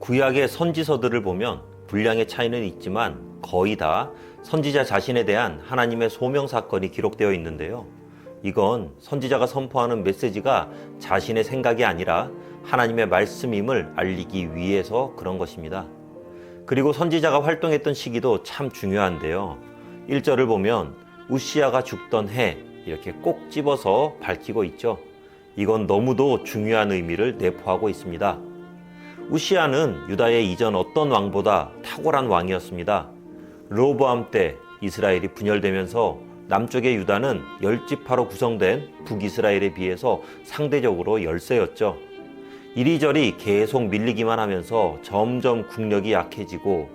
구약의 선지서들을 보면 분량의 차이는 있지만 거의 다 선지자 자신에 대한 하나님의 소명 사건이 기록되어 있는데요. 이건 선지자가 선포하는 메시지가 자신의 생각이 아니라 하나님의 말씀임을 알리기 위해서 그런 것입니다. 그리고 선지자가 활동했던 시기도 참 중요한데요. 1절을 보면 우시야가 죽던 해 이렇게 꼭 집어서 밝히고 있죠. 이건 너무도 중요한 의미를 내포하고 있습니다. 우시야는 유다의 이전 어떤 왕보다 탁월한 왕이었습니다. 르호보암 때 이스라엘이 분열되면서 남쪽의 유다는 10지파로 구성된 북이스라엘에 비해서 상대적으로 열세였죠. 이리저리 계속 밀리기만 하면서 점점 국력이 약해지고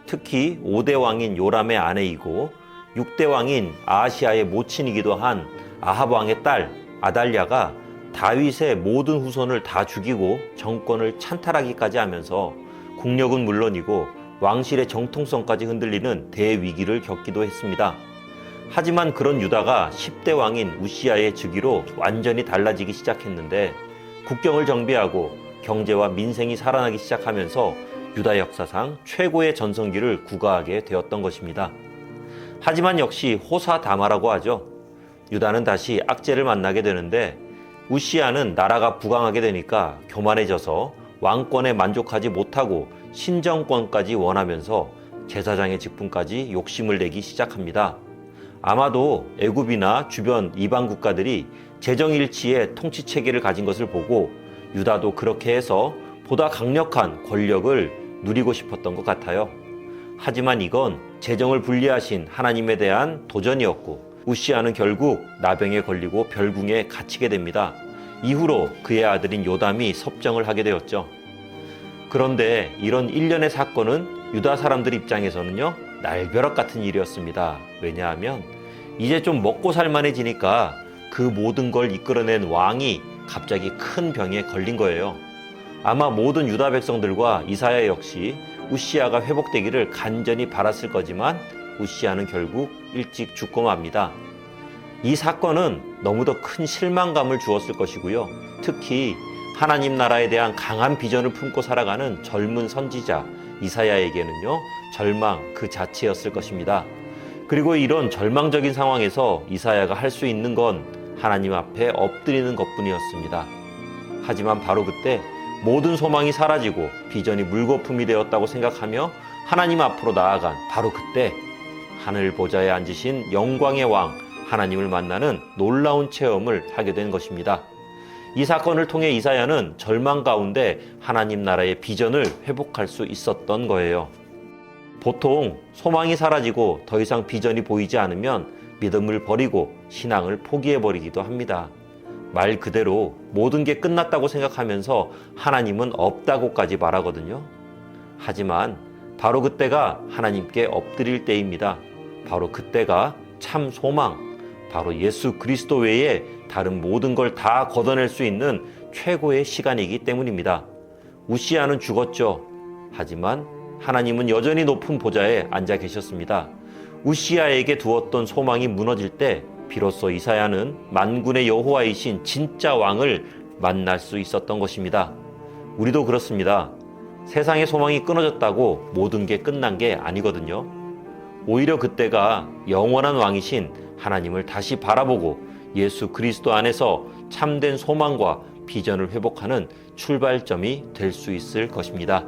특히 5대 왕인 요람의 아내이고 6대 왕인 아하시아의 모친이기도 한 아합 왕의 딸 아달랴가 다윗의 모든 후손을 다 죽이고 정권을 찬탈하기까지 하면서 국력은 물론이고 왕실의 정통성까지 흔들리는 대위기를 겪기도 했습니다. 하지만 그런 유다가 10대 왕인 우시야의 즉위로 완전히 달라지기 시작했는데 국경을 정비하고 경제와 민생이 살아나기 시작하면서 유다 역사상 최고의 전성기를 구가하게 되었던 것입니다. 하지만 역시 호사다마라고 하죠. 유다는 다시 악재를 만나게 되는데 우시야는 나라가 부강하게 되니까 교만해져서 왕권에 만족하지 못하고 신정권까지 원하면서 제사장의 직분까지 욕심을 내기 시작합니다. 아마도 애굽이나 주변 이방 국가들이 재정일치의 통치 체계를 가진 것을 보고 유다도 그렇게 해서 보다 강력한 권력을 누리고 싶었던 것 같아요. 하지만 이건 재정을 분리하신 하나님에 대한 도전이었고 우시야는 결국 나병에 걸리고 별궁에 갇히게 됩니다. 이후로 그의 아들인 요담이 섭정을 하게 되었죠. 그런데 이런 일련의 사건은 유다 사람들 입장에서는요, 날벼락 같은 일이었습니다. 왜냐하면 이제 좀 먹고 살만해지니까 그 모든 걸 이끌어낸 왕이 갑자기 큰 병에 걸린 거예요. 아마 모든 유다 백성들과 이사야 역시 우시야가 회복되기를 간절히 바랐을 거지만 우시야는 결국 일찍 죽고 맙니다. 이 사건은 너무도 큰 실망감을 주었을 것이고요. 특히 하나님 나라에 대한 강한 비전을 품고 살아가는 젊은 선지자 이사야에게는요, 절망 그 자체였을 것입니다. 그리고 이런 절망적인 상황에서 이사야가 할 수 있는 건 하나님 앞에 엎드리는 것뿐이었습니다. 하지만 바로 그때 모든 소망이 사라지고 비전이 물거품이 되었다고 생각하며 하나님 앞으로 나아간 바로 그때 하늘 보좌에 앉으신 영광의 왕 하나님을 만나는 놀라운 체험을 하게 된 것입니다. 이 사건을 통해 이사야는 절망 가운데 하나님 나라의 비전을 회복할 수 있었던 거예요. 보통 소망이 사라지고 더 이상 비전이 보이지 않으면 믿음을 버리고 신앙을 포기해버리기도 합니다. 말 그대로 모든 게 끝났다고 생각하면서 하나님은 없다고까지 말하거든요. 하지만 바로 그때가 하나님께 엎드릴 때입니다. 바로 그때가 참 소망, 바로 예수 그리스도 외에 다른 모든 걸 다 걷어낼 수 있는 최고의 시간이기 때문입니다. 우시야는 죽었죠. 하지만 하나님은 여전히 높은 보좌에 앉아 계셨습니다. 우시야에게 두었던 소망이 무너질 때 비로소 이사야는 만군의 여호와이신 진짜 왕을 만날 수 있었던 것입니다. 우리도 그렇습니다. 세상의 소망이 끊어졌다고 모든 게 끝난 게 아니거든요. 오히려 그때가 영원한 왕이신 하나님을 다시 바라보고 예수 그리스도 안에서 참된 소망과 비전을 회복하는 출발점이 될 수 있을 것입니다.